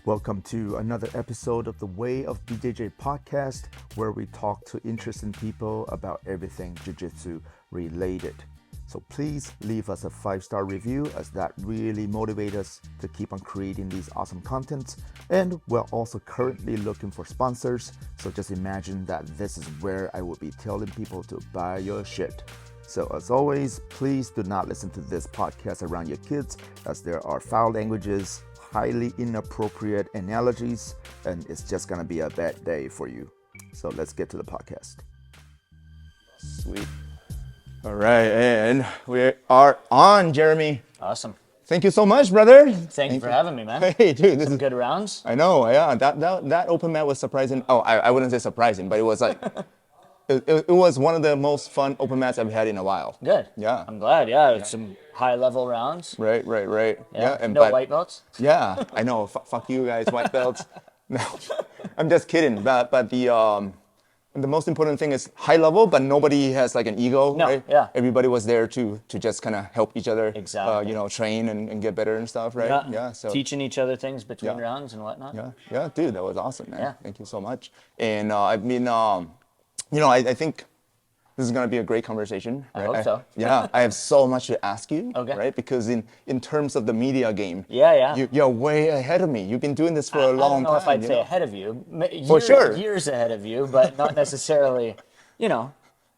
Welcome to another episode of the Way of BJJ podcast, where we talk to interesting people about everything jiu-jitsu related. So please leave us a 5-star review, as that really motivates us to keep on creating these awesome contents. And we're also currently looking for sponsors, so just imagine that this is where I will be telling people to buy your shit. So as always, please do not listen to this podcast around your kids, as there are foul languages, highly inappropriate analogies, and it's just gonna be a bad day for you. So let's get to the podcast. Sweet. All right, and we are on, Jeremy. Awesome. Thank you so much, brother. Thank you for having me, man. Hey, dude, this Some is good rounds. I know, yeah. That open mat was surprising. Oh, I wouldn't say surprising, but it was like it was one of the most fun open mats I've had in a while. Good. Yeah. I'm glad. Yeah, it's some high level rounds. Right. Yeah. And No white belts. Yeah, I know. Fuck you guys, white belts. No, I'm just kidding. But the most important thing is high level, but nobody has like an ego, No, right? yeah. Everybody was there to just kind of help each other. Exactly. Train and get better and stuff, right? Yeah. So Teaching each other things between rounds and whatnot. yeah, dude, that was awesome, man. Yeah. Thank you so much. And I think this is going to be a great conversation. I Right? hope so. Yeah, I have so much to ask you, Okay. right? Because in terms of the media game, Yeah. you're way ahead of me. You've been doing this for a long time. I don't know if I'd say ahead of you. For sure. Years ahead of you, but not necessarily,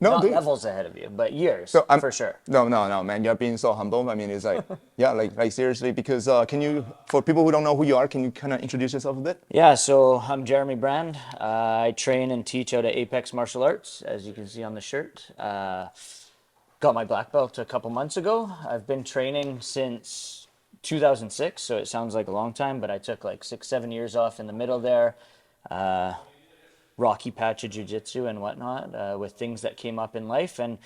not dude. levels ahead of you, but years, So for sure. No, man. You're being so humble. I mean, it's like, yeah, like seriously, because can you, for people who don't know who you are, can you kind of introduce yourself a bit? Yeah, so I'm Jeremy Brand. I train and teach out at Apex Martial Arts, as you can see on the shirt. Got my black belt a couple months ago. I've been training since 2006, so it sounds like a long time, but I took like 6-7 years off in the middle there. Rocky patch of jiu-jitsu and whatnot with things that came up in life. And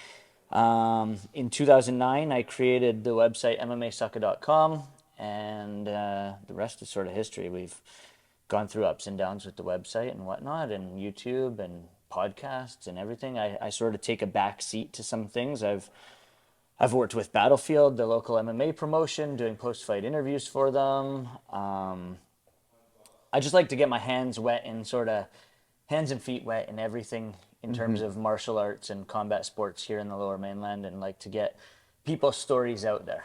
in 2009, I created the website MMASucka.com, and the rest is sort of history. We've gone through ups and downs with the website and whatnot, and YouTube and podcasts and everything. I sort of take a back seat to some things. I've worked with Battlefield, the local MMA promotion, doing post-fight interviews for them. I just like to get my hands wet and sort of hands and feet wet in everything in terms of martial arts and combat sports here in the Lower Mainland, and like to get people's stories out there.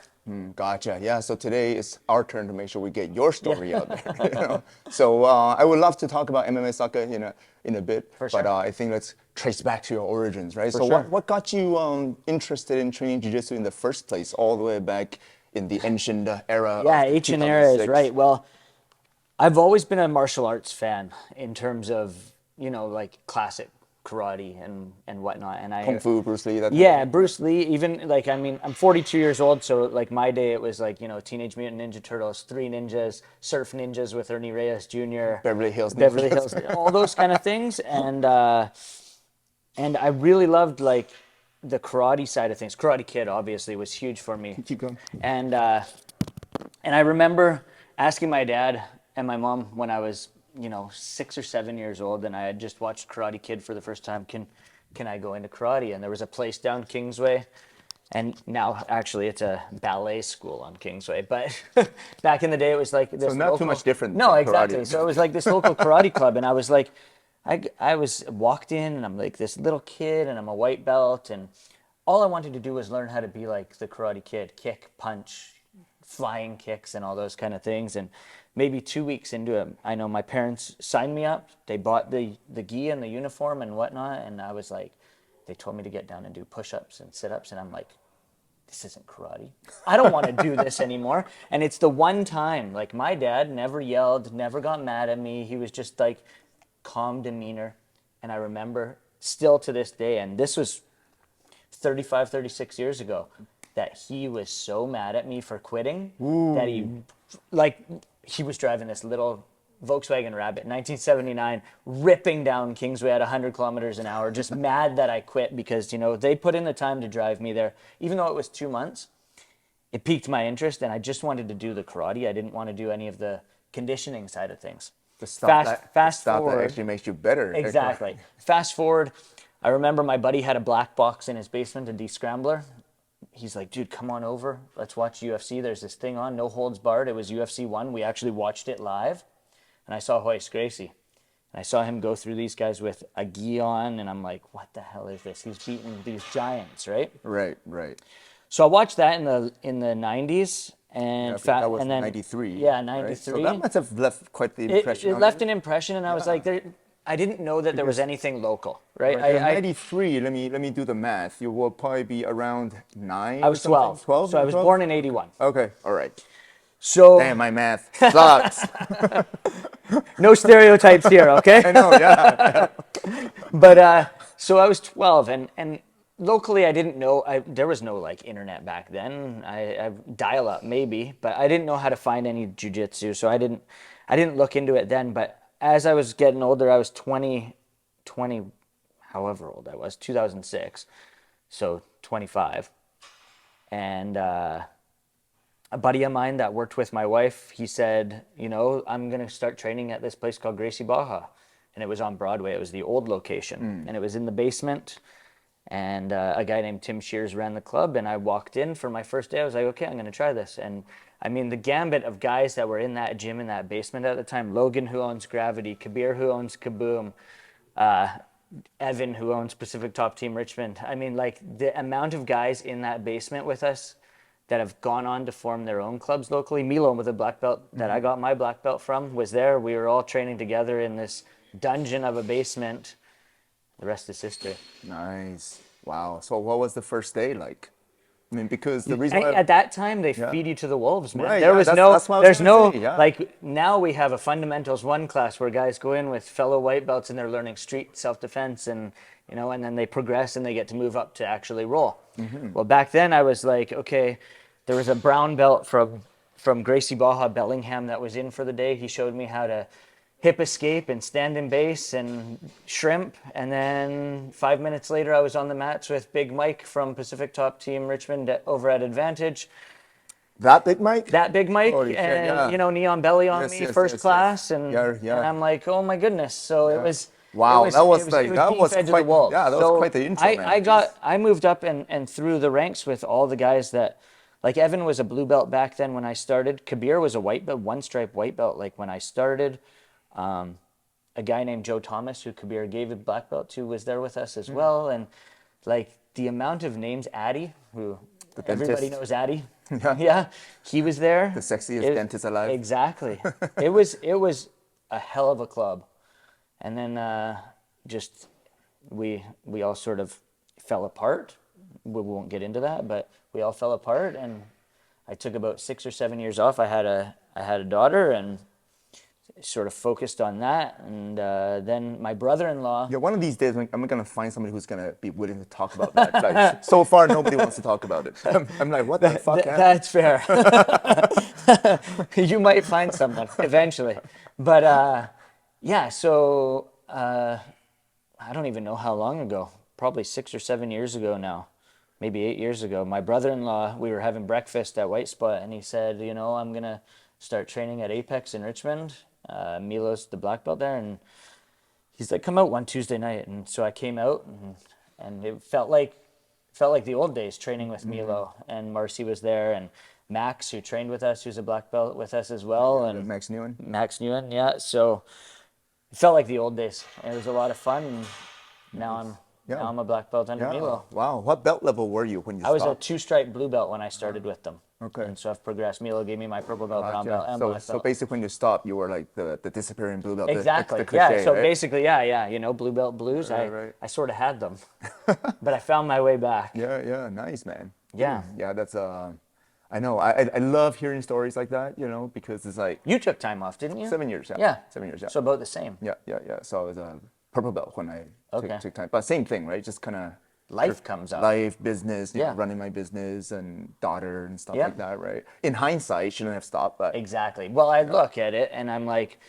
Gotcha. Yeah. So today is our turn to make sure we get your story out there. So I would love to talk about MMA Sucka in a bit, For sure. but I think let's trace back to your origins, right? For So sure. what got you interested in training jiu-jitsu in the first place, all the way back in the ancient era? Yeah, of ancient era is 2006? right. Well, I've always been a martial arts fan in terms of, like classic karate and whatnot. And Kung Fu, Bruce Lee. Yeah, Bruce Lee, even like, I'm 42 years old, so like my day it was like, Teenage Mutant Ninja Turtles, Three Ninjas, Surf Ninjas with Ernie Reyes Jr., Beverly Hills all those kind of things. And I really loved like the karate side of things. Karate Kid obviously was huge for me. Keep going. And I remember asking my dad and my mom when I was 6 or 7 years old, and I had just watched Karate Kid for the first time. Can I go into karate? And there was a place down Kingsway, and now actually it's a ballet school on Kingsway. But back in the day, it was like this. So not too much different. No, from exactly. karate. So it was like this local karate club, and I was like, I was walked in, and I'm like this little kid, and I'm a white belt, and all I wanted to do was learn how to be like the Karate Kid, kick, punch, flying kicks, and all those kind of things. And maybe 2 weeks into it, I know my parents signed me up. They bought the gi and the uniform and whatnot, and I was like, they told me to get down and do push-ups and sit-ups, and I'm like, this isn't karate. I don't want to do this anymore. And it's the one time, like my dad never yelled, never got mad at me. He was just like calm demeanor. And I remember still to this day, and this was 35, 36 years ago, that he was so mad at me for quitting that he was driving this little Volkswagen Rabbit, 1979, ripping down Kingsway at 100 kilometers an hour, just mad that I quit because, they put in the time to drive me there. Even though it was 2 months, it piqued my interest, and I just wanted to do the karate. I didn't want to do any of the conditioning side of things. The stuff Fast that forward. actually makes you better. Exactly. Fast forward, I remember my buddy had a black box in his basement, a descrambler. He's like, dude, come on over. Let's watch UFC. There's this thing on, No Holds Barred. It was UFC 1. We actually watched it live. and I saw Hoist Gracie. And I saw him go through these guys with a gi on, and I'm like, what the hell is this? He's beating these giants, right? Right, right. So I watched that in the 90s, Yeah, and because that was and then 93, yeah, right? So 93. that must have left quite the It, impression it on left you. an impression, and I was like, I didn't know that there was Because anything local, right? right, 93, let me do the math. You will probably be around 9 I or was something? 12, 12? so I Yeah, was 12? born in 81. Okay, all right. So Damn, my math sucks. no stereotypes here, okay? I know, yeah. But so I was 12, and locally I didn't know. There was no like internet back then. I dial up maybe, but I didn't know how to find any jujitsu, so I didn't look into it then. But as I was getting older, I was 20, however old I was, 2006, so 25, and a buddy of mine that worked with my wife, he said, you know, I'm going to start training at this place called Gracie Baja. And it was on Broadway. It was the old location. And it was in the basement. And a guy named Tim Shears ran the club. And I walked in for my first day. I was like, okay, I'm going to try this. And I mean, the gambit of guys that were in that gym, in that basement at the time, Logan, who owns Gravity, Kabir, who owns Kaboom, Evan, who owns Pacific Top Team Richmond. I mean, like the amount of guys in that basement with us that have gone on to form their own clubs locally. Milo, with a black belt that I got my black belt from, was there. We were all training together in this dungeon of a basement. The rest is history. Nice. Wow. So what was the first day like? I mean, because the reason why At that time, they Yeah. feed you to the wolves, man. Right, There yeah, was that's what I was there's gonna no, say, yeah. like, now we have a fundamentals 1 class where guys go in with fellow white belts and they're learning street self-defense and, you know, and then they progress and they get to move up to actually roll. Well, back then I was like, okay, there was a brown belt from Gracie Baja Bellingham that was in for the day. He showed me how to hip escape and stand in base and shrimp. And then 5 minutes later, I was on the mats with Big Mike from Pacific Top Team Richmond over at Advantage. that big Mike? That Big Mike, Holy shit, and yeah. you know, Neon Belly on Yes, me, yes, first yes, class, yes. Yeah, yeah. and I'm like, oh my goodness. So Yeah. it was. Wow, that was It like was that being was fed to the quite wolves. yeah, that was So quite the intro, man. I moved up and through the ranks with all the guys that, like Evan was a blue belt back then when I started. Kabir was a white belt, 1 stripe white belt, like when I started. A guy named Joe Thomas, who Kabir gave a black belt to, was there with us as well. And like the amount of names, Addy, who everybody dentist. knows Addy. Yeah. Yeah, he was there. The sexiest dentist alive. Exactly. It was a hell of a club. And then just we all sort of fell apart. We won't get into that, but we all fell apart, and I took about 6 or 7 years off. I had a daughter, and sort of focused on that. And then my brother-in-law. Yeah, one of these days I'm gonna find somebody who's gonna be willing to talk about that. Like, so far, nobody wants to talk about it. I'm like, what the fuck? That's fair. You might find someone eventually, but yeah. So I don't even know how long ago. Probably 6 or 7 years ago now, maybe 8 years ago. My brother-in-law. We were having breakfast at White Spot, and he said, you know, I'm gonna start training at Apex in Richmond. Milos, the black belt there, and he's like, come out one Tuesday night. And so I came out, and it felt like the old days training with Milo, and Marcy was there, and Max, who trained with us, who's a black belt with us as well, and Max Newen. Max Newen, yeah. So it felt like the old days. It was a lot of fun, and now I'm a black belt under Milo. Wow. What belt level were you when you I was a stopped? 2-stripe blue belt when I started with them. Okay. And so I've progressed. Milo gave me my purple belt, brown belt, and black So belt. basically, when you stopped, you were like the disappearing blue belt. Exactly. The cliche, yeah. So right? basically, yeah. You know, blue belt blues. Right. I sort of had them, but I found my way back. Yeah. Nice, man. Yeah. Yeah, that's I know. I love hearing stories like that, you know, because it's like You took time off, didn't you? 7 years. Yeah. Yeah. 7 years. Yeah. So about the same. Yeah. So I was a purple belt when I Okay. took time, but same thing, right? Just kind of Life comes up. life, business, you know, Yeah. running my business and daughter and stuff Yeah. like that, right? In hindsight, shouldn't have stopped, but Exactly. Well, I look at it and I'm like,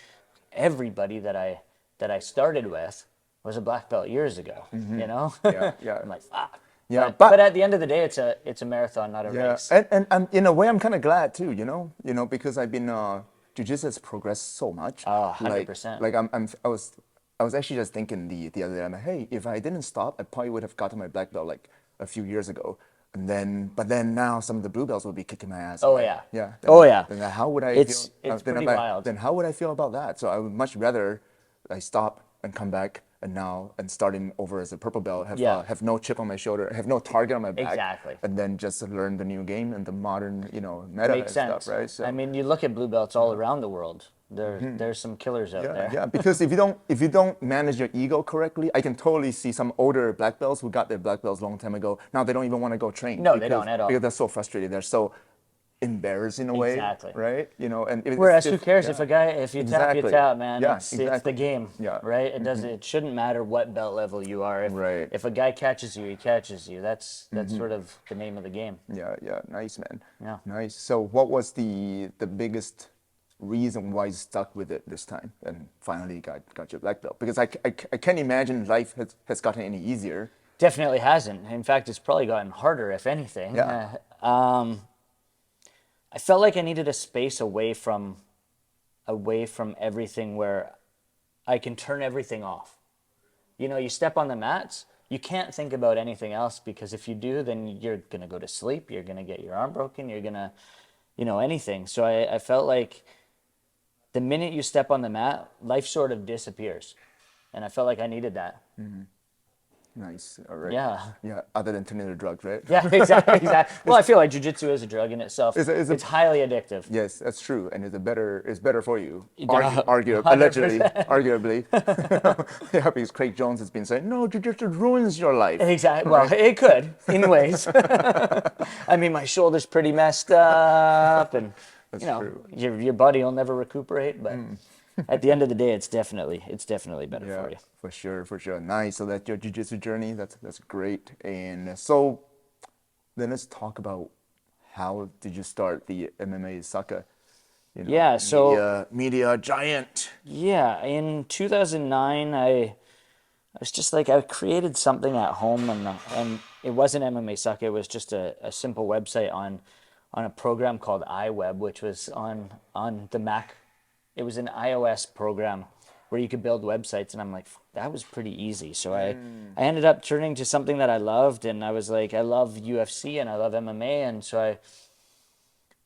everybody that I started with was a black belt years ago. You know? Yeah. I'm like, fuck. Yeah, But at the end of the day, it's a marathon, not a yeah, race. and in a way, I'm kind of glad too, you know, because I've been jiu-jitsu has progressed so much. Oh, Like, 100%. like I was actually just thinking the other day, I'm like, hey, if I didn't stop, I probably would have gotten my black belt like a few years ago. but then now some of the blue belts will be kicking my ass. Oh, away. yeah. Yeah. Oh, yeah. Then how would I It's feel? pretty wild. Then how would I feel about that? So I would much rather I stop and come back and starting over as a purple belt, Yeah. have no chip on my shoulder, have no target on my back, Exactly. and then just learn the new game and the modern, meta Makes and sense. stuff, right? So I mean, you look at blue belts all around the world. There's some killers out there. yeah, because if you don't manage your ego correctly, I can totally see some older black belts who got their black belts a long time ago. Now they don't even want to go train. No, they don't at all. Because they're so frustrated. They're so embarrassed in a way, Exactly. right? And Whereas who cares if you tap, you Exactly. tap, man. Yeah, It's exactly. the game, Yeah. right? It shouldn't matter what belt level you are. Right. If a guy catches you, he catches you. That's sort of the name of the game. Yeah, nice, man. Yeah. Nice. So what was the biggest reason why you stuck with it this time and finally got your black belt? Because I can't imagine life has gotten any easier. Definitely hasn't. In fact, it's probably gotten harder, if anything. Yeah. I felt like I needed a space away from everything where I can turn everything off. You step on the mats, you can't think about anything else, because if you do, then you're going to go to sleep, you're going to get your arm broken, you're going to, anything. So I felt like the minute you step on the mat, life sort of disappears. And I felt like I needed that. Nice. All right. Yeah. Yeah. Other than turning to drugs, right? Yeah, exactly. Well, I feel like jiu-jitsu is a drug in itself. It's highly addictive. Yes, that's true, and it's better for you. Yeah, Allegedly, arguably. Yeah, because Craig Jones has been saying, no, jiu-jitsu ruins your life. Exactly. Well, it could, in ways. I mean, my shoulder's pretty messed up, and That's true. your body will never recuperate. But at the end of the day, it's definitely better for you. For sure. Nice. So that's your jiu-jitsu journey. That's great. And so then let's talk about how did you start the MMA Sucka? Yeah. So media giant. yeah, in 2009, I was just like, I created something at home, and it wasn't MMA Sucka. It was just a simple website on a program called iWeb, which was on the Mac. It was an iOS program where you could build websites, and I'm like, that was pretty easy. So I ended up turning to something that I loved, and I was like, I love UFC and I love MMA, and so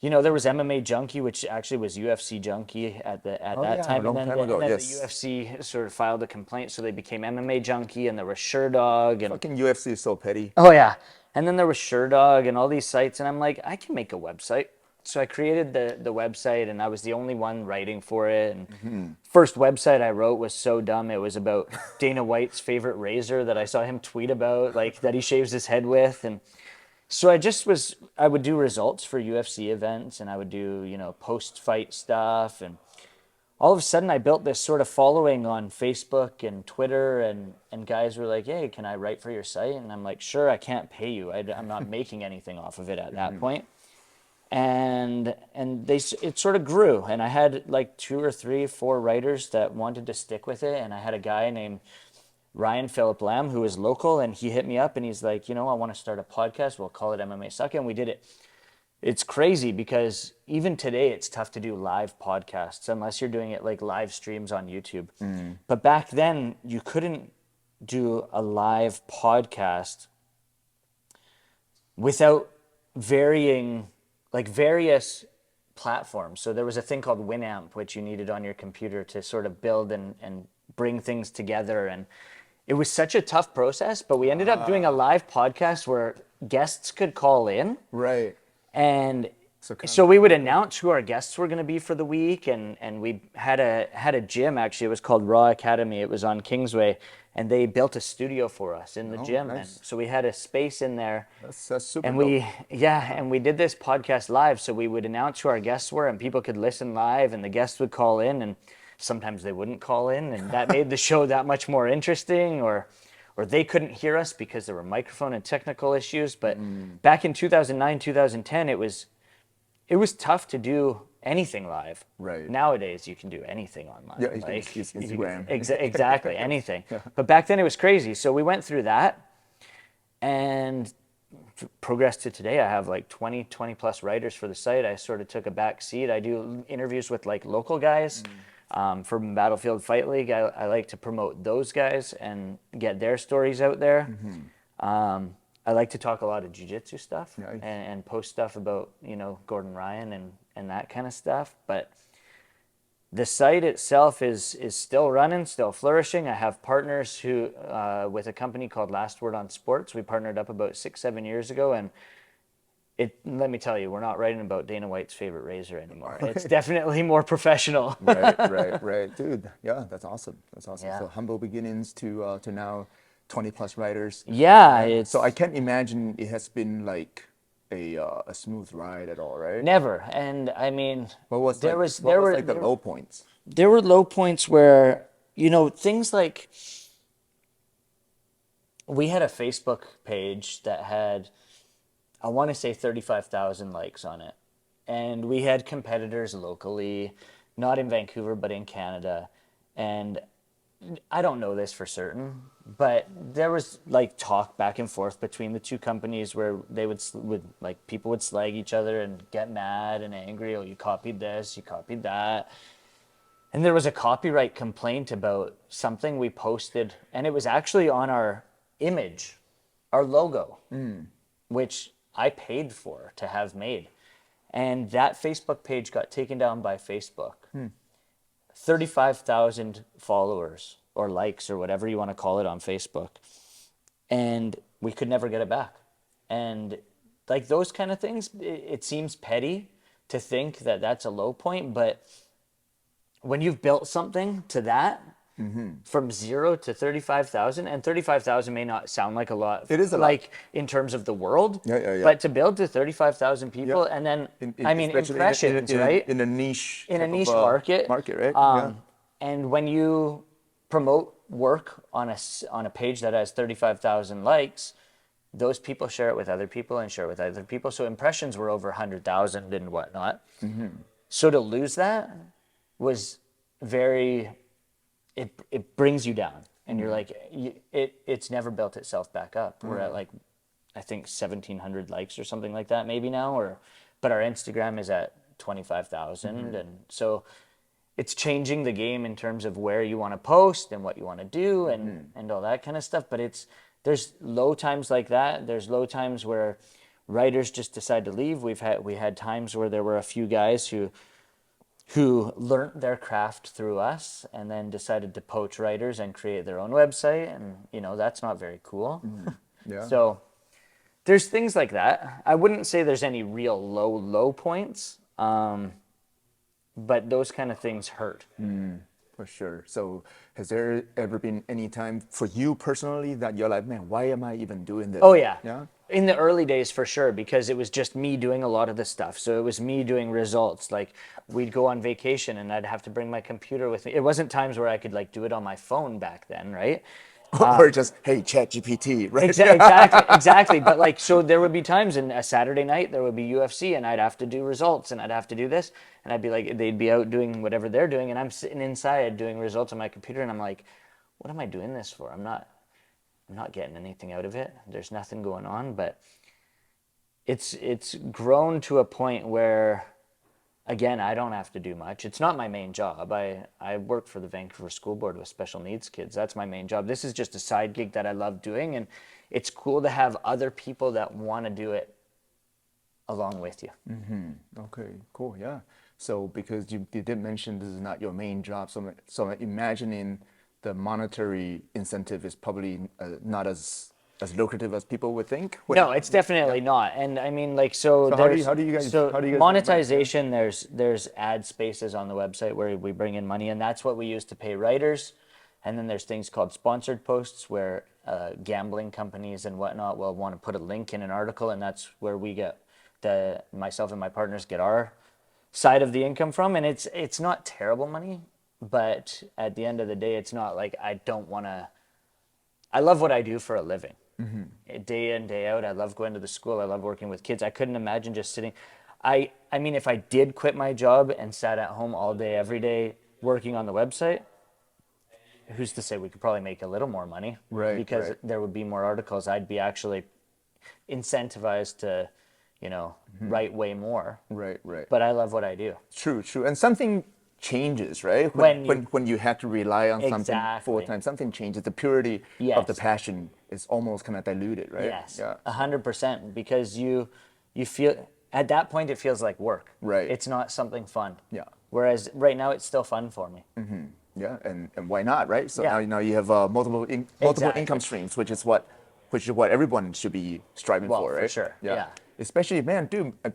there was MMA Junkie, which actually was UFC Junkie at that time, a long time ago, and then yes. the UFC sort of filed a complaint, so they became MMA Junkie, and there was SureDog, and Fucking UFC is so petty. oh yeah, and then there was SureDog and all these sites, and I'm like, I can make a website. So I created the website, and I was the only one writing for it. And first website I wrote was so dumb. It was about Dana White's favorite razor that I saw him tweet about, like that he shaves his head with. And so I would do results for UFC events, and I would do, post-fight stuff. And all of a sudden I built this sort of following on Facebook and Twitter, and guys were like, hey, can I write for your site? And I'm like, sure, I can't pay you. I'm not making anything off of it at that point. And it sort of grew, and I had like 2 or 3, 4 writers that wanted to stick with it, and I had a guy named Ryan Phillip Lamb who was local, and he hit me up and he's like, I want to start a podcast, we'll call it MMA Sucka, and we did it. It's crazy because even today it's tough to do live podcasts unless you're doing it like live streams on YouTube. But back then you couldn't do a live podcast without various platforms. So there was a thing called Winamp, which you needed on your computer to sort of build and bring things together. And it was such a tough process, but we ended up doing a live podcast where guests could call in. Right. And so we would announce who our guests were going to be for the week. And we had a gym, actually. It was called Raw Academy. It was on Kingsway. And they built a studio for us in the gym. Nice. And so we had a space in there. That's super and dope. and we did this podcast live. So we would announce who our guests were, and people could listen live, and the guests would call in, and sometimes they wouldn't call in, and that made the show that much more interesting, or they couldn't hear us because there were microphone and technical issues. But back in 2009, 2010, it was tough to do anything live. Right. Nowadays, you can do anything online. Yeah, you can use Instagram. Exactly, anything. But back then, it was crazy. So we went through that, and progressed to today. I have like 20 plus writers for the site. I sort of took a back seat. I do interviews with like local guys from Battlefield Fight League. I like to promote those guys and get their stories out there. I like to talk a lot of jiu-jitsu stuff Nice. and post stuff about, Gordon Ryan and that kind of stuff. But the site itself is still running, still flourishing. I have partners who, with a company called Last Word on Sports, we partnered up about 6-7 years ago, and let me tell you, we're not writing about Dana White's favorite razor anymore. It's definitely more professional. Right. Dude, yeah, that's awesome. That's awesome. Yeah. So humble beginnings to now 20 plus riders. Yeah, Right? it's So I can't imagine it has been like a smooth ride at all, right? never. And I mean, What was there like was what there was were like the there, low points? there were low points where, things like we had a Facebook page that had, I want to say 35,000 likes on it. And we had competitors locally, not in Vancouver, but in Canada. And I don't know this for certain, but there was like talk back and forth between the two companies where they would like people would slag each other and get mad and angry. Oh, you copied this, you copied that. And there was a copyright complaint about something we posted, and it was actually on our image, our logo, which I paid for to have made. And that Facebook page got taken down by Facebook. 35,000 followers or likes or whatever you want to call it on Facebook. And we could never get it back. And like those kind of things, it seems petty to think that that's a low point, but when you've built something to that, from 0 to 35,000, and 35,000 may not sound like a lot. It is a lot. Like in terms of the world. Yeah. But to build to 35,000 people, and then, Especially impressions, in right? in a niche In a type niche of, market. right? Yeah. And when you promote work on a page that has 35,000 likes, those people share it with other people and share it with other people. So impressions were over 100,000 and whatnot. So to lose that was very, it brings you down. And you're like, it's never built itself back up. We're at like, I think 1,700 likes or something like that maybe now, but our Instagram is at 25,000. And so it's changing the game in terms of where you want to post and what you want to do and all that kind of stuff. But there's low times like that. There's low times where writers just decide to leave. We had times where there were a few guys who learned their craft through us and then decided to poach writers and create their own website. And, that's not very cool. Yeah. So there's things like that. I wouldn't say there's any real low points. But those kind of things hurt. For sure. So has there ever been any time for you personally that you're like, man, why am I even doing this? Oh, yeah. Yeah. In the early days, for sure, because it was just me doing a lot of the stuff. So it was me doing results. Like we'd go on vacation and I'd have to bring my computer with me. It wasn't times where I could like do it on my phone back then, right? Or just, hey, chat GPT, right? Exactly. But like, so there would be times in a Saturday night, there would be UFC and I'd have to do results and I'd have to do this. And I'd be like, they'd be out doing whatever they're doing. And I'm sitting inside doing results on my computer. And I'm like, what am I doing this for? I'm not getting anything out of it. There's nothing going on. But it's grown to a point where, again, I don't have to do much. It's not my main job. I work for the Vancouver School Board with special needs kids. That's my main job. This is just a side gig that I love doing. And it's cool to have other people that want to do it along with you. Okay, cool, yeah. So because you did mention this is not your main job, so imagining the monetary incentive is probably not as lucrative as people would think. No, it's definitely not. And I mean, like, so how do there's, you guys monetization, there's ad spaces on the website where we bring in money, and that's what we use to pay writers. And then there's things called sponsored posts where gambling companies and whatnot will want to put a link in an article, and that's where we get myself and my partners get our side of the income from. And it's not terrible money, but at the end of the day, it's not like I love what I do for a living. Day in, day out. I love going to the school. I love working with kids. I couldn't imagine just sitting. I mean, if I did quit my job and sat at home all day, every day, working on the website, who's to say we could probably make a little more money? Right. Because there would be more articles. I'd be actually incentivized to, write way more. Right. But I love what I do. True. And something changes, right? When you have to rely on something full Exactly. time, something changes. The purity of the Yes. passion is almost kind of diluted, right? Yes, Yeah. 100%, because you feel at that point it feels like work. Right. It's not something fun. Yeah. Whereas right now it's still fun for me. Yeah, and why not, right? So Yeah. now you have multiple Exactly. income streams, which is what everyone should be striving Well, for, for right? sure. Yeah. Especially, man, dude, I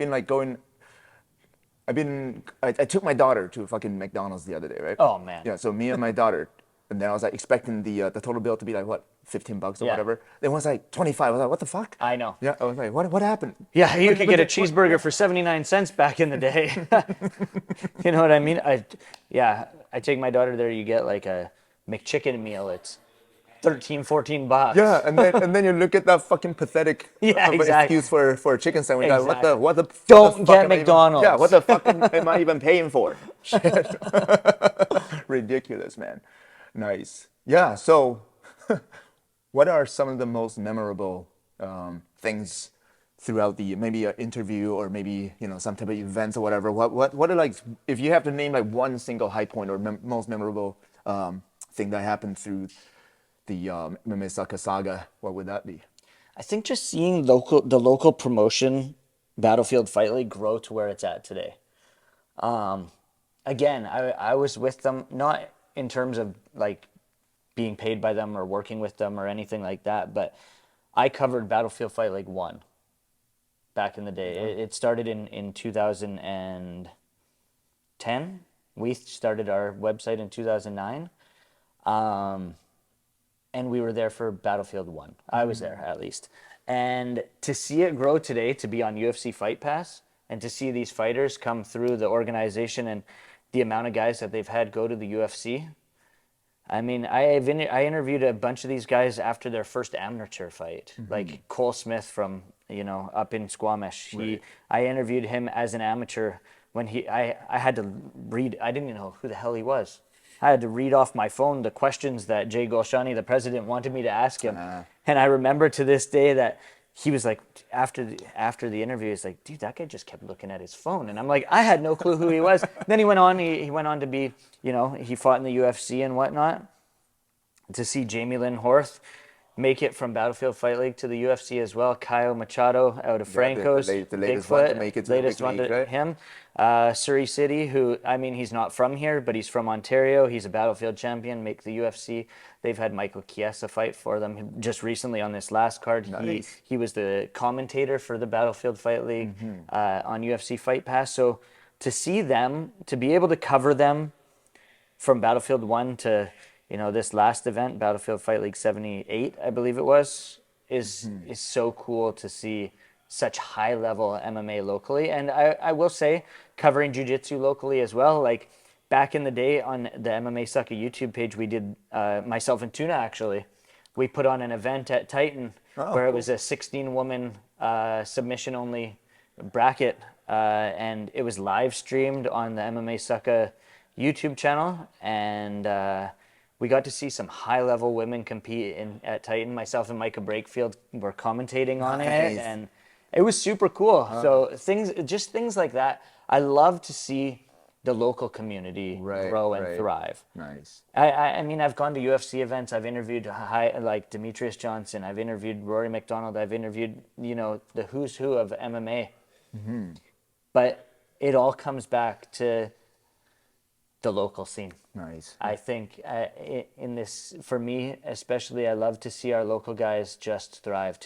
took my daughter to fucking McDonald's the other day, right? Oh man. Yeah, so me and my daughter, and then I was like expecting the total bill to be like what, $15 or Yeah. whatever. Then it was like 25. I was like, what the fuck? I know. Yeah, I was like, what happened? Yeah, you could get a What- cheeseburger for 79 cents back in the day. You know what I mean? I take my daughter there, you get like a McChicken meal. It's 13, 14 bucks. Yeah, and then you look at that fucking pathetic Yeah, exactly. excuse for a chicken sandwich. Like, Exactly. what the Don't fuck get am I even- McDonald's. Yeah, what the fuck am I even paying for? Shit. Ridiculous, man. Nice. Yeah. So, what are some of the most memorable things throughout the maybe an interview or maybe some type of events or whatever? What are like if you have to name like one single high point or most memorable thing that happened through the MMA Sucka saga, what would that be? I think just seeing the local promotion, Battlefield Fight League, grow to where it's at today. Again, I was with them, not in terms of like being paid by them or working with them or anything like that, but I covered Battlefield Fight League 1 back in the day. It started in 2010. We started our website in 2009. And we were there for Battlefield 1. I was there, at least. And to see it grow today, to be on UFC Fight Pass, and to see these fighters come through the organization and the amount of guys that they've had go to the UFC. I mean, I interviewed a bunch of these guys after their first amateur fight, like Cole Smith from, up in Squamish. Right. I interviewed him as an amateur when I had to read, I didn't even know who the hell he was. I had to read off my phone the questions that Jay Golshani, the president, wanted me to ask him. And I remember to this day that he was like, after the interview, he's like, dude, that guy just kept looking at his phone. And I'm like, I had no clue who he was. Then he went on to be, he fought in the UFC and whatnot. To see Jamie Lynn Horth make it from Battlefield Fight League to the UFC as well. Caio Machado out of Franco's. the latest Bigfoot, one to make it to the latest big one league, to right? him. Surrey City, who, I mean, he's not from here, but he's from Ontario. He's a Battlefield champion, make the UFC. They've had Michael Chiesa fight for them just recently on this last card. Nice. He was the commentator for the Battlefield Fight League on UFC Fight Pass. So to see them, to be able to cover them from Battlefield 1 to this last event, Battlefield Fight League 78, I believe it was, is so cool to see such high level MMA locally. And I will say, covering jiu-jitsu locally as well, like back in the day on the MMA Sucka YouTube page, we did, myself and Tuna actually, we put on an event at Titan where it was a 16-woman submission only bracket, and it was live streamed on the MMA Sucka YouTube channel, and we got to see some high-level women compete at Titan. Myself and Micah Brakefield were commentating on it, and it was super cool. So things like that. I love to see the local community grow and thrive. Nice. I mean, I've gone to UFC events. I've interviewed like Demetrius Johnson. I've interviewed Rory McDonald. I've interviewed the who's who of MMA. But it all comes back to the local scene. Nice. I think in this, for me especially, I love to see our local guys just thrive,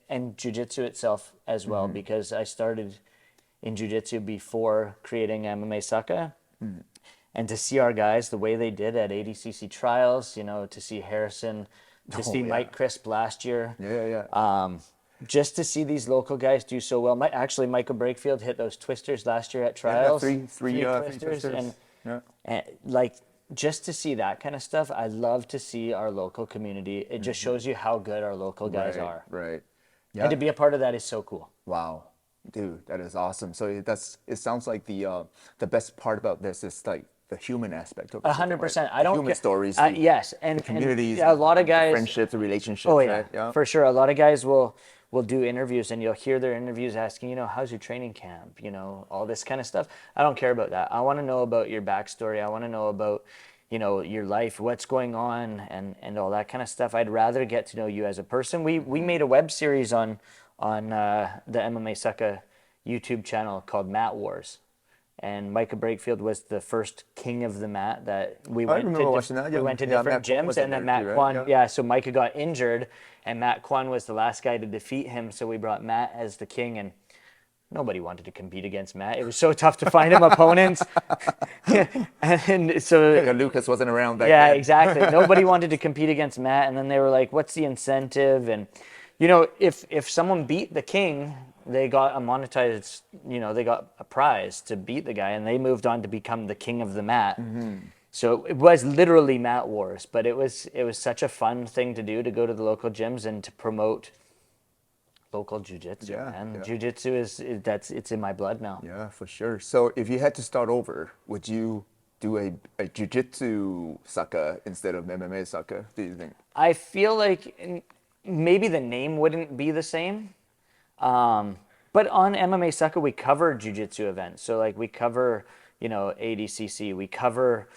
and jiu-jitsu itself as well, because I started in jiu-jitsu before creating MMA Sucka. And to see our guys the way they did at ADCC trials, to see Harrison, to see Mike Crisp last year. Just to see these local guys do so well. Actually, Michael Brakefield hit those twisters last year at trials. Three twisters. And like, just to see that kind of stuff, I love to see our local community. It just shows you how good our local guys are. Right. And to be a part of that is so cool. Wow. Dude, that is awesome. So it sounds like the best part about this is like the human aspect of it. 100%. I don't human stories. Yes, and communities, a lot of guys, friendships, the relationships. oh yeah, right? Yeah. for sure. A lot of guys will will do interviews, and you'll hear their interviews asking, how's your training camp, all this kind of stuff. I don't care about that. I want to know about your backstory. I want to know about, your life, what's going on, and all that kind of stuff. I'd rather get to know you as a person. We made a web series on the MMA Sucka YouTube channel called Mat Wars. And Micah Brakefield was the first king of the mat that we went to. We went to different gyms, and then Matt Kwan. Yeah, so Micah got injured, and Matt Kwan was the last guy to defeat him. So we brought Matt as the king, and nobody wanted to compete against Matt. It was so tough to find him opponents. And so Lucas wasn't around back yeah, then. exactly. Nobody wanted to compete against Matt, and then they were like, "What's the incentive?" And if someone beat the king, they got a monetized, they got a prize to beat the guy, and they moved on to become the king of the mat. So it was literally Mat Wars, but it was such a fun thing to do, to go to the local gyms and to promote local jiu-jitsu. And jiu-jitsu it's in my blood now. Yeah, for sure. So if you had to start over, would you do a jiu-jitsu Sucka instead of MMA Sucka, do you think? I feel like maybe the name wouldn't be the same. But on MMA Sucka, we cover jiu-jitsu events. So like we cover, ADCC, we cover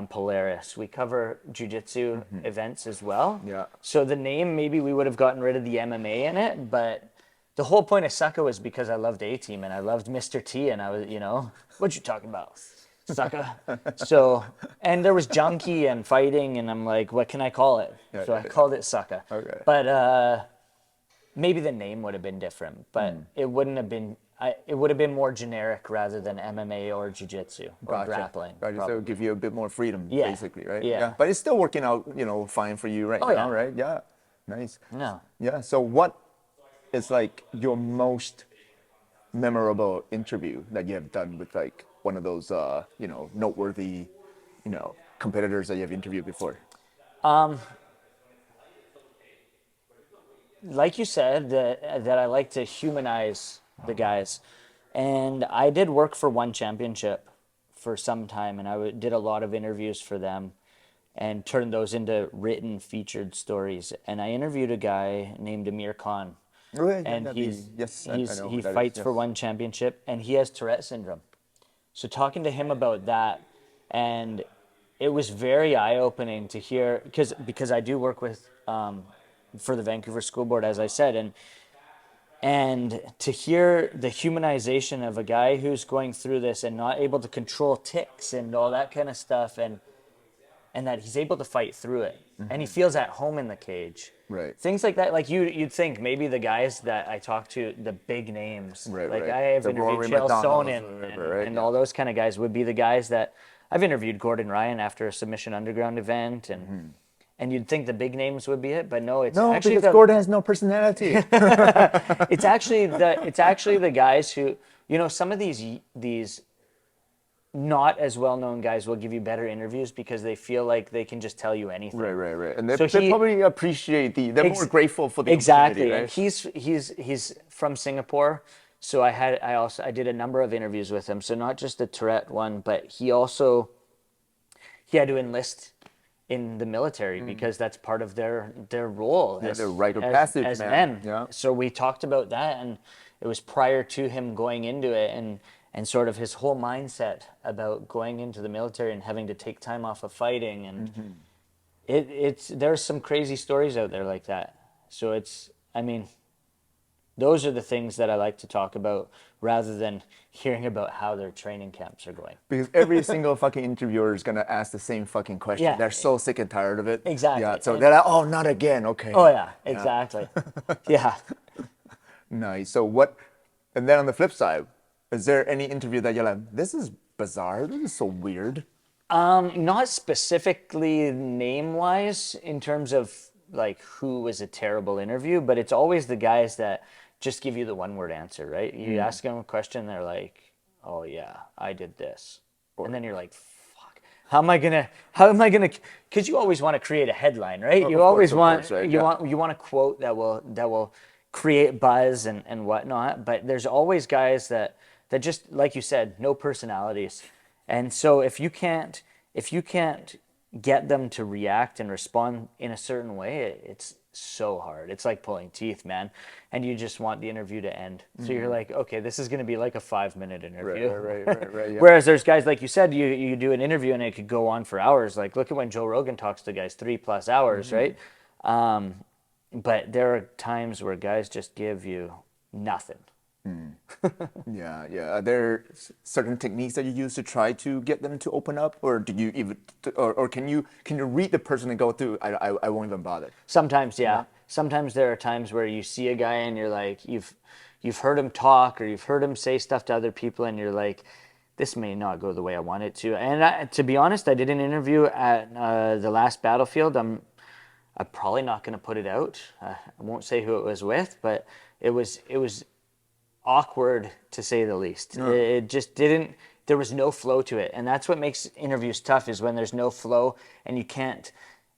Polaris, we cover jiu-jitsu events as well. Yeah. So the name, maybe we would have gotten rid of the MMA in it, but the whole point of Sucka was because I loved A-Team and I loved Mr. T, and I was, what you talking about? Sucka. So, and there was junkie and fighting, and I'm like, what can I call it? So I called it Sucka. Okay. But maybe the name would have been different, but it wouldn't have been. It would have been more generic rather than MMA or jiu-jitsu or grappling. Gotcha. So it would give you a bit more freedom, Yeah. basically, right? Yeah. But it's still working out, fine for you right now, yeah. right? Yeah. Nice. No. Yeah. So what is like your most memorable interview that you have done with like one of those, noteworthy, competitors that you have interviewed before? Like you said, that I like to humanize the guys. And I did work for One Championship for some time, and I did a lot of interviews for them and turned those into written featured stories. And I interviewed a guy named Amir Khan. And he fights for One Championship, and he has Tourette syndrome. So talking to him about that, and it was very eye-opening to hear, because I do work with for the Vancouver School Board, as I said, and to hear the humanization of a guy who's going through this and not able to control tics and all that kind of stuff, and that he's able to fight through it, and he feels at home in the cage. Right. Things like that, like you'd think maybe the guys that I talk to, the big names, I have interviewed Chael Sonnen and all those kind of guys would be the guys that I've interviewed. Gordon Ryan after a Submission Underground event, and you'd think the big names would be it, but no, it's actually because Gordon has no personality. it's actually the guys who, some of these not as well-known guys will give you better interviews because they feel like they can just tell you anything. Right. And they probably appreciate they're more grateful for the exactly. opportunity, right? And he's from Singapore, so I did a number of interviews with him. So not just the Tourette one, but he had to enlist in the military because that's part of their role as their rite of passage as man. men. Yeah. So we talked about that, and it was prior to him going into it, and sort of his whole mindset about going into the military and having to take time off of fighting, and there's some crazy stories out there like that. So those are the things that I like to talk about rather than hearing about how their training camps are going. Because every single fucking interviewer is going to ask the same fucking question. Yeah. They're so sick and tired of it. Exactly. Yeah. So they're like, oh, not again. Okay. Oh, yeah, exactly. Yeah. Nice. So and then on the flip side, is there any interview that you're like, this is bizarre, this is so weird? Not specifically name-wise in terms of like who was a terrible interview, but it's always the guys that just give you the one-word answer, right? You ask them a question, they're like, oh yeah, I did this. And then you're like, fuck, how am I gonna, because you always want to create a headline, right? You always want, you want a quote that will create buzz and whatnot, but there's always guys that just, like you said, no personalities. And so if you can't get them to react and respond in a certain way, it's so hard. It's like pulling teeth, man. And you just want the interview to end. So you're like, okay, this is going to be like a 5-minute interview. Right. Yeah. Whereas there's guys, like you said, you do an interview and it could go on for hours. Like, look at when Joe Rogan talks to guys, 3+ hours, right? But there are times where guys just give you nothing. Yeah. Are there certain techniques that you use to try to get them to open up, or do you even, or can you read the person and go through? I won't even bother. Sometimes, yeah. Sometimes there are times where you see a guy and you're like, you've heard him talk or you've heard him say stuff to other people, and you're like, this may not go the way I want it to. And to be honest, I did an interview at the last Battlefield. I'm probably not going to put it out. I won't say who it was with, but it was awkward to say the least. It just didn't. There was no flow to it, and that's what makes interviews tough. Is when there's no flow and you can't.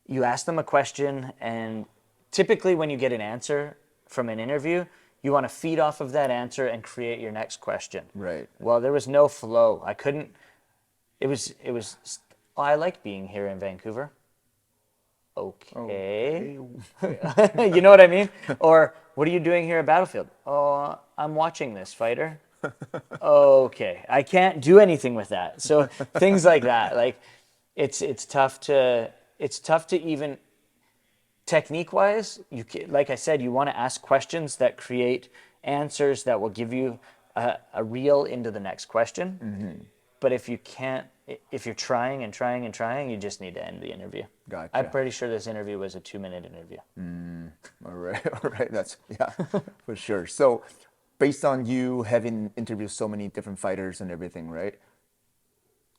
You ask them a question, and typically when you get an answer from an interview, you want to feed off of that answer and create your next question. Right. Well, there was no flow. I couldn't. It was. Oh, I like being here in Vancouver. Okay. You know what I mean? Or what are you doing here at Battlefield? Oh, I'm watching this fighter. Okay. I can't do anything with that. So things like that. Like it's tough to even technique wise, like I said, you want to ask questions that create answers that will give you a reel into the next question. But if you can't, if you're trying and trying and trying, you just need to end the interview. Gotcha. I'm pretty sure this interview was a 2-minute interview. All right. That's for sure. So, based on you having interviewed so many different fighters and everything, right?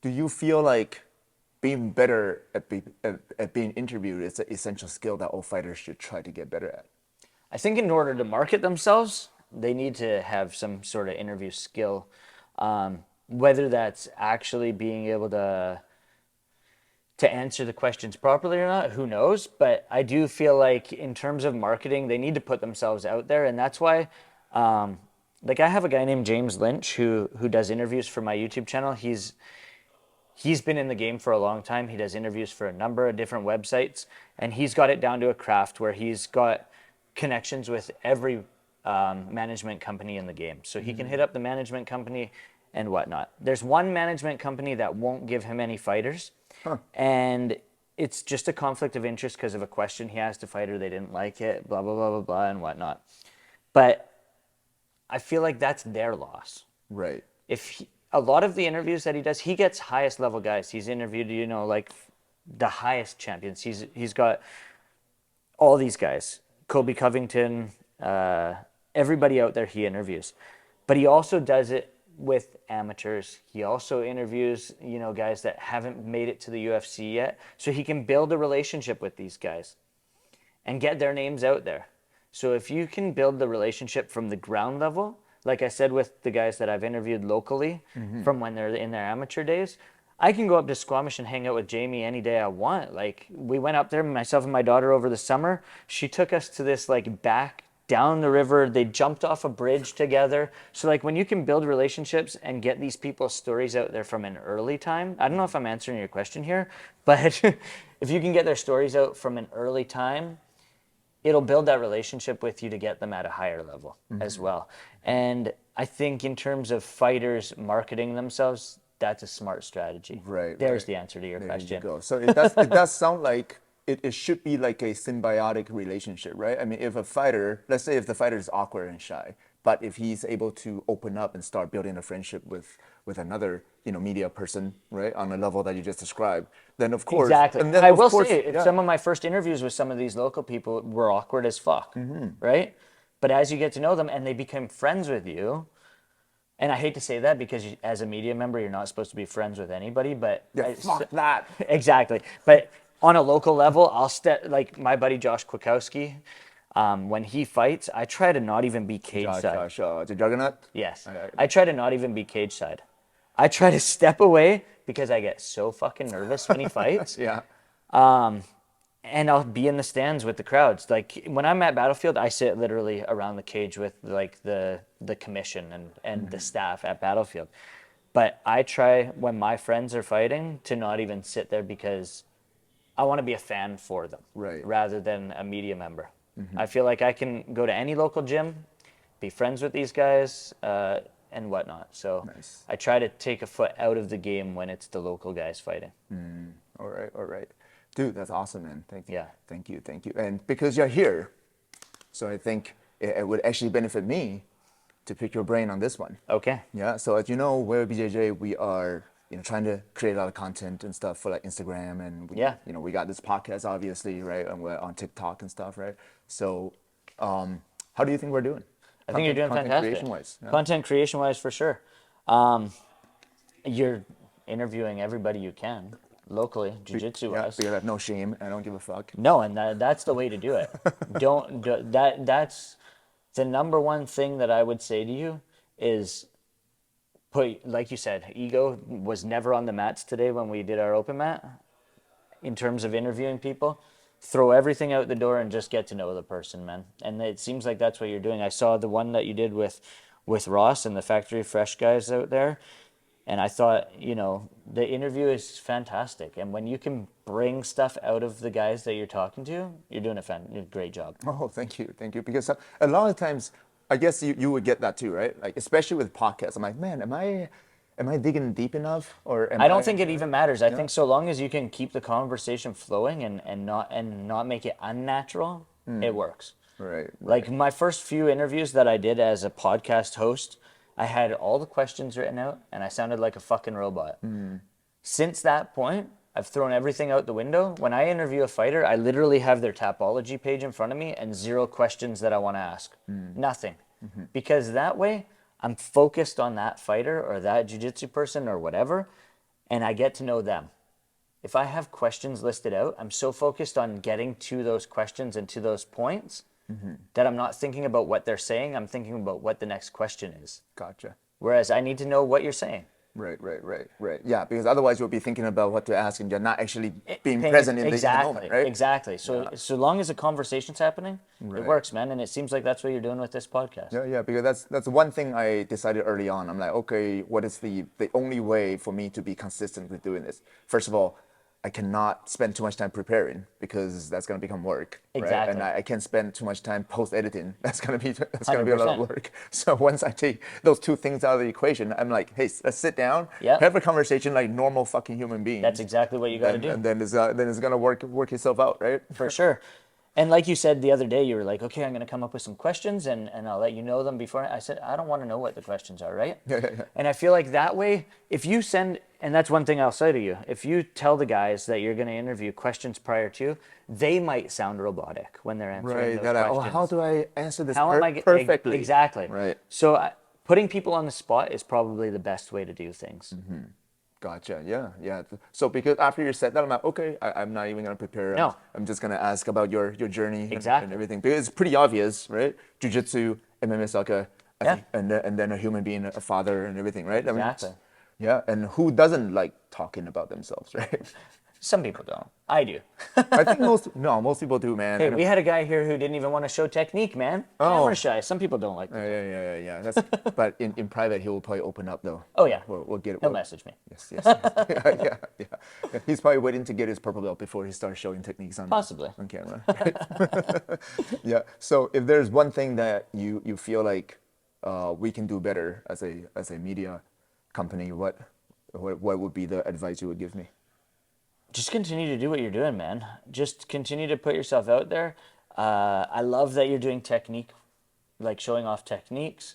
Do you feel like being better at being interviewed is an essential skill that all fighters should try to get better at? I think in order to market themselves, they need to have some sort of interview skill. Whether that's actually being able to answer the questions properly or not, who knows? But I do feel like in terms of marketing, they need to put themselves out there, and that's why, like I have a guy named James Lynch who does interviews for my YouTube channel. He's been in the game for a long time. He does interviews for a number of different websites, and he's got it down to a craft where he's got connections with every management company in the game. So he can hit up the management company and whatnot. There's one management company that won't give him any fighters, and it's just a conflict of interest because of a question he asked a fighter, they didn't like it, blah, blah, blah, blah, blah, and whatnot. But I feel like that's their loss. Right. A lot of the interviews that he does, he gets highest level guys. He's interviewed, like the highest champions. He's got all these guys, Colby Covington, everybody out there he interviews. But he also does it with amateurs. He also interviews, guys that haven't made it to the UFC yet. So he can build a relationship with these guys and get their names out there. So if you can build the relationship from the ground level, like I said with the guys that I've interviewed locally from when they're in their amateur days, I can go up to Squamish and hang out with Jamie any day I want. Like we went up there, myself and my daughter over the summer. She took us to this back down the river. They jumped off a bridge together. So when you can build relationships and get these people's stories out there from an early time, I don't know if I'm answering your question here, but if you can get their stories out from an early time, it'll build that relationship with you to get them at a higher level as well. And I think in terms of fighters marketing themselves, that's a smart strategy. Right. There's the answer to your there question. You go. So it does sound like it should be like a symbiotic relationship, right? I mean, if a fighter, let's say if the fighter is awkward and shy, but if he's able to open up and start building a friendship with another, media person, right, on a level that you just described, then of course. Exactly. And then I of will course, say, some of my first interviews with some of these local people were awkward as fuck, right? But as you get to know them and they become friends with you, and I hate to say that because as a media member, you're not supposed to be friends with anybody, but... Yeah, fuck that. Exactly. But on a local level, I'll like my buddy Josh Kwiatkowski, when he fights, I try to not even be cage side. Josh, the Juggernaut? Yes. I try to not even be cage side. I try to step away because I get so fucking nervous when he fights. Yeah. And I'll be in the stands with the crowds. Like when I'm at Battlefield, I sit literally around the cage with the commission and the staff at Battlefield. But I try when my friends are fighting to not even sit there because I want to be a fan for them, right, rather than a media member. I feel like I can go to any local gym, be friends with these guys, and whatnot. So Nice. I try to take a foot out of the game when it's the local guys fighting. All right, all right. Dude, that's awesome, man. Thank you. Yeah. Thank you, thank you. And because you're here, so I think it would actually benefit me to pick your brain on this one. Okay. Yeah, so as you know, Way Of BJJ, we are trying to create a lot of content and stuff for like Instagram, and Yeah. we got this podcast obviously, right? And we're on TikTok and stuff, right? So, how do you think we're doing? I think you're doing content fantastic. Creation-wise, yeah. Content creation-wise, for sure. You're interviewing everybody you can locally, jiu-jitsu Yeah, wise. because I have no shame. I don't give a fuck. No, and that's the way to do it. That's the number one thing that I would say to you is put, like you said, ego was never on the mats today when we did our open mat. In terms of interviewing people, throw everything out the door and just get to know the person, man. And it seems like that's what you're doing. I saw the one that you did with Ross and the Factory Fresh guys out there. And I thought, the interview is fantastic. And when you can bring stuff out of the guys that you're talking to, you're doing a great job. Oh, thank you, thank you. Because a lot of times, I guess you would get that too, right? Like especially with podcasts, I'm like, man, am I digging deep enough, or I don't think it even matters. I think so long as you can keep the conversation flowing and not make it unnatural, it works. Right. Like my first few interviews that I did as a podcast host, I had all the questions written out and I sounded like a fucking robot. Since that point, I've thrown everything out the window. When I interview a fighter, I literally have their Tapology page in front of me and 0 questions that I want to ask. Nothing. Because that way, I'm focused on that fighter or that jiu-jitsu person or whatever, and I get to know them. If I have questions listed out, I'm so focused on getting to those questions and to those points that I'm not thinking about what they're saying. I'm thinking about what the next question is. Gotcha. Whereas I need to know what you're saying. Right. Yeah, because otherwise you'll be thinking about what to ask and you're not actually being present in the moment, right? Exactly. So long as the conversation's happening, it works, man. And it seems like that's what you're doing with this podcast. Yeah, because that's one thing I decided early on. I'm like, okay, what is the only way for me to be consistent with doing this? First of all, I cannot spend too much time preparing because that's going to become work. Exactly. Right? And I can't spend too much time post-editing. That's going to be a lot of work. So once I take those two things out of the equation, I'm like, hey, let's sit down, have a conversation like normal fucking human beings. That's exactly what you got to do. And then it's going to work itself out, right? For sure. And like you said the other day, you were like, okay, I'm going to come up with some questions and I'll let you know them before. I said, I don't want to know what the questions are, right? Yeah. And I feel like that way, if you send, and that's one thing I'll say to you, if you tell the guys that you're going to interview questions prior to, they might sound robotic when they're answering those questions. How do I answer this perfectly? Exactly. Right. So putting people on the spot is probably the best way to do things. Gotcha. Yeah. So because after you said that, I'm like, okay, I'm not even gonna prepare. No. I'm just gonna ask about your journey Exactly. and everything. Because it's pretty obvious, right? Jiu-jitsu, MMA Sucka, and then a human being, a father, and everything, right? I mean, Exactly. yeah. And who doesn't like talking about themselves, right? Some people don't. I do. I think most people do, man. Hey, we had a guy here who didn't even want to show technique, man. Camera shy. Some people don't like that. Yeah. But in private, he will probably open up though. Oh yeah. We'll get it. He'll message me. Yes. Yeah. He's probably waiting to get his purple belt before he starts showing techniques on camera. Right? Yeah. So if there's one thing that you feel like we can do better as a media company, what would be the advice you would give me? Just continue to do what you're doing, man. Just continue to put yourself out there. I love that you're doing technique, like showing off techniques.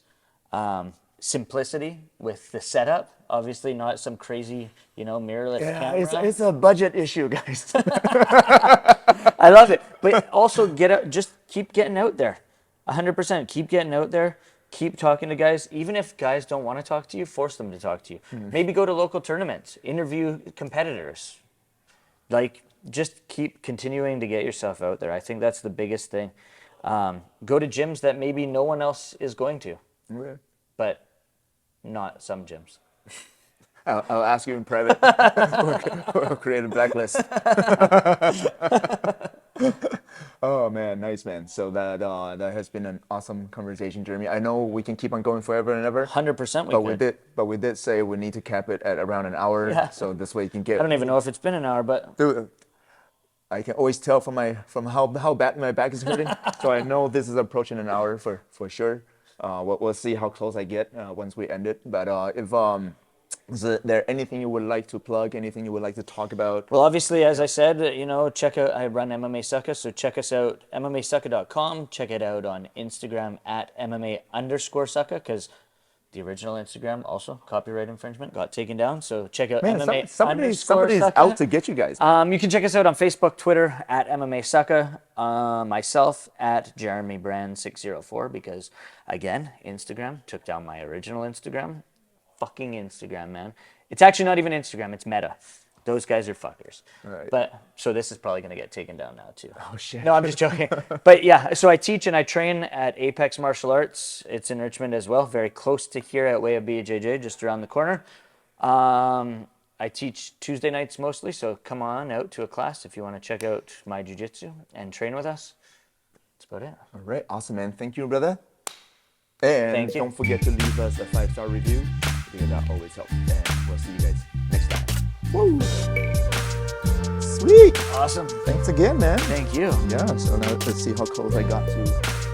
Simplicity with the setup. Obviously not some crazy, mirrorless camera. It's a budget issue, guys. I love it. But also just keep getting out there. 100%. Keep getting out there. Keep talking to guys. Even if guys don't want to talk to you, force them to talk to you. Maybe go to local tournaments. Interview competitors. Like, just keep continuing to get yourself out there. I think that's the biggest thing. Go to gyms that maybe no one else is going to. Okay. But not some gyms. I'll ask you in private. We'll create a blacklist. Oh man, nice man. So that has been an awesome conversation, Jeremy. I know we can keep on going forever and ever. 100% we did say we need to cap it at around an hour. Yeah. So this way you can get. I don't even know if it's been an hour, but Dude, I can always tell from how bad my back is hurting. So I know this is approaching an hour for sure. We'll see how close I get once we end it. But if is there anything you would like to plug? Anything you would like to talk about? Well, obviously, as I said, check out, I run MMA Sucka, so check us out, MMASucka.com. Check it out on Instagram at MMA_Sucka, because the original Instagram, also copyright infringement, got taken down. So check out Man, MMA somebody's Sucka. out to get you guys. You can check us out on Facebook, Twitter at MMA Sucka, myself at Jeremy Brand 604, because again, Instagram took down my original Instagram. Fucking Instagram, man. It's actually not even Instagram, it's Meta. Those guys are fuckers. Right. But so this is probably going to get taken down now too. Oh shit. No, I'm just joking. But yeah, so I teach and I train at Apex Martial Arts. It's in Richmond as well, very close to here at Way of BJJ, just around the corner. I teach Tuesday nights mostly, so come on out to a class if you want to check out my jiu-jitsu and train with us. That's about it. All right, awesome, man. Thank you, brother. And Thank you. don't forget to leave us a 5-star review, because that always helps. And we'll see you guys next time. Woo! Sweet. Awesome. Thanks again, man. Thank you. Yeah, so now let's see how close I got to